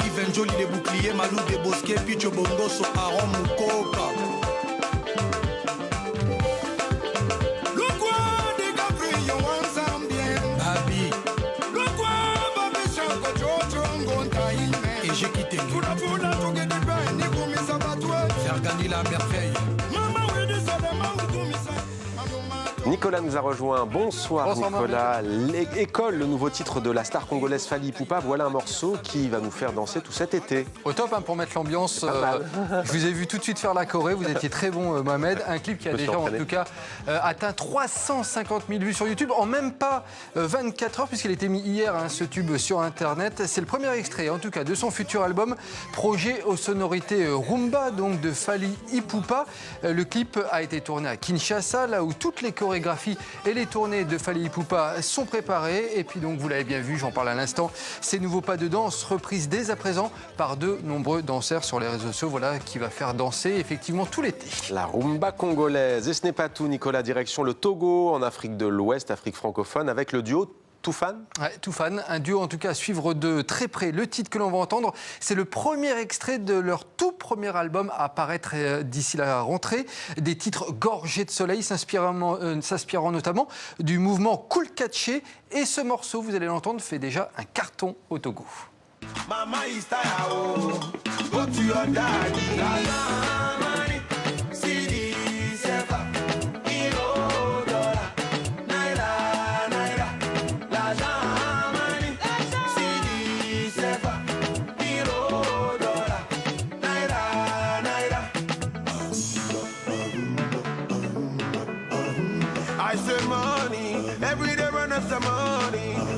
Ivenjoli les boucliers, Malou des Bosquets, Picho Bongoso, Aaron Mukoka. Et j'ai quitté faire gagner la merveille. Nicolas nous a rejoint. Bonsoir Nicolas. École, le nouveau titre de la star congolaise Fally Ipupa. Voilà un morceau qui va nous faire danser tout cet été. Au top pour mettre l'ambiance. Je vous ai vu tout de suite faire la choré. Vous étiez très bon Mohamed. Un clip qui a déjà en tout cas atteint 350 000 vues sur YouTube en même pas 24 heures puisqu'il a été mis hier ce tube sur internet. C'est le premier extrait en tout cas de son futur album. Projet aux sonorités rumba donc de Fally Ipupa. Le clip a été tourné à Kinshasa là où toutes les chorégraphies et les tournées de Fally Ipupa sont préparées. Et puis donc, vous l'avez bien vu, j'en parle à l'instant, ces nouveaux pas de danse repris dès à présent par de nombreux danseurs sur les réseaux sociaux. Voilà qui va faire danser effectivement tout l'été. La rumba congolaise. Et ce n'est pas tout, Nicolas. Direction le Togo, en Afrique de l'Ouest, Afrique francophone, avec le duo Toufan. Ouais, Toufan, un duo en tout cas à suivre de très près. Le titre que l'on va entendre, c'est le premier extrait de leur tout premier album à apparaître d'ici la rentrée. Des titres gorgés de soleil, s'inspirant notamment du mouvement Koul Katché. Et ce morceau, vous allez l'entendre, fait déjà un carton au Togo.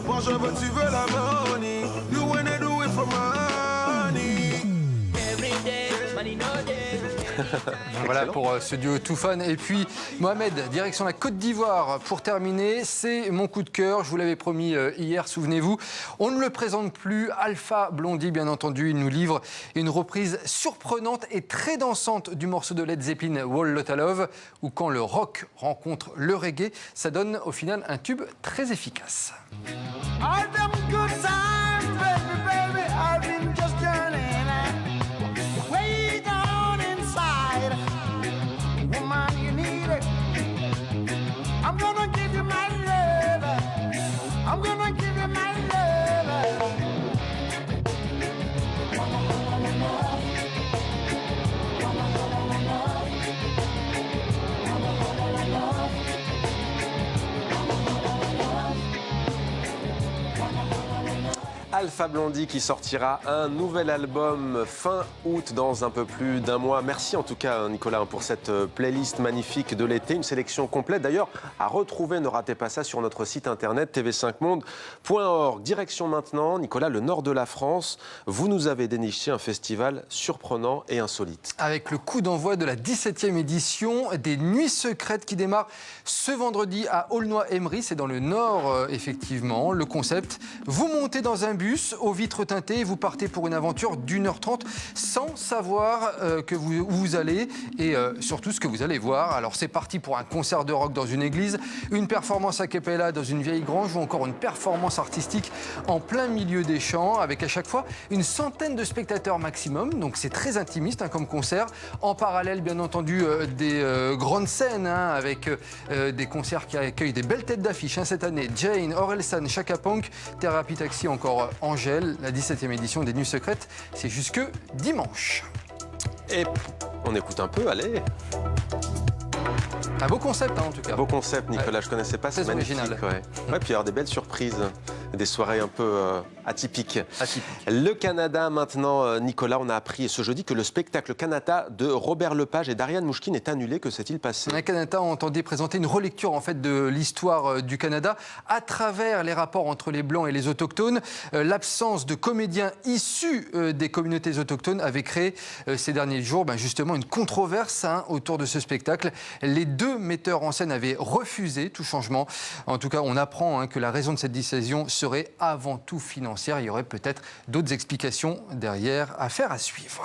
Bonjour, but tu veux la money. You wanna do it for money. Every day, money no day. Voilà pour ce duo Toufan. Et puis Mohamed, direction la Côte d'Ivoire. Pour terminer, c'est mon coup de cœur. Je vous l'avais promis hier, souvenez-vous. On ne le présente plus. Alpha Blondy, bien entendu. Il nous livre une reprise surprenante et très dansante du morceau de Led Zeppelin, Whole Lotta Love, où quand le rock rencontre le reggae, ça donne au final un tube très efficace. All them good times, baby, baby, I've been just yearning way down inside. Woman, you need it. I'm gonna give you my love. I'm gonna give you my love. Alpha Blondy qui sortira un nouvel album fin août dans un peu plus d'un mois. Merci en tout cas Nicolas pour cette playlist magnifique de l'été, une sélection complète d'ailleurs à retrouver, ne ratez pas ça sur notre site internet tv5monde.org. Direction maintenant Nicolas, le nord de la France, vous nous avez déniché un festival surprenant et insolite. Avec le coup d'envoi de la 17e édition des Nuits Secrètes qui démarre ce vendredi à Aulnoy-Aymeries, c'est dans le nord effectivement. Le concept, vous montez dans un bus aux vitres teintées et vous partez pour une aventure d'1h30 sans savoir où vous allez et surtout ce que vous allez voir. Alors c'est parti pour un concert de rock dans une église, une performance a cappella dans une vieille grange ou encore une performance artistique en plein milieu des champs avec à chaque fois une centaine de spectateurs maximum. Donc c'est très intimiste comme concert. En parallèle bien entendu des grandes scènes avec des concerts qui accueillent des belles têtes d'affiche cette année. Jane, Orelsan, Chaka Ponk, Thérapie Taxi, encore Angèle. La 17e édition des Nuits Secrètes, c'est jusque dimanche. Et on écoute un peu, allez. Un beau concept en tout cas. Beau concept Nicolas, ouais. Je connaissais pas, c'est magnifique. Ouais, puis il y a des belles surprises, des soirées un peu atypiques. Le Canada maintenant, Nicolas, on a appris ce jeudi que le spectacle Kanata de Robert Lepage et d'Ariane Mouchkine est annulé. Que s'est-il passé? Le Kanata entendait présenter une relecture en fait de l'histoire du Canada à travers les rapports entre les Blancs et les Autochtones. L'absence de comédiens issus des communautés autochtones avait créé ces derniers jours justement une controverse autour de ce spectacle. Les deux metteurs en scène avaient refusé tout changement. En tout cas, on apprend que la raison de cette décision serait avant tout financière. Il y aurait peut-être d'autres explications derrière. Affaire à suivre.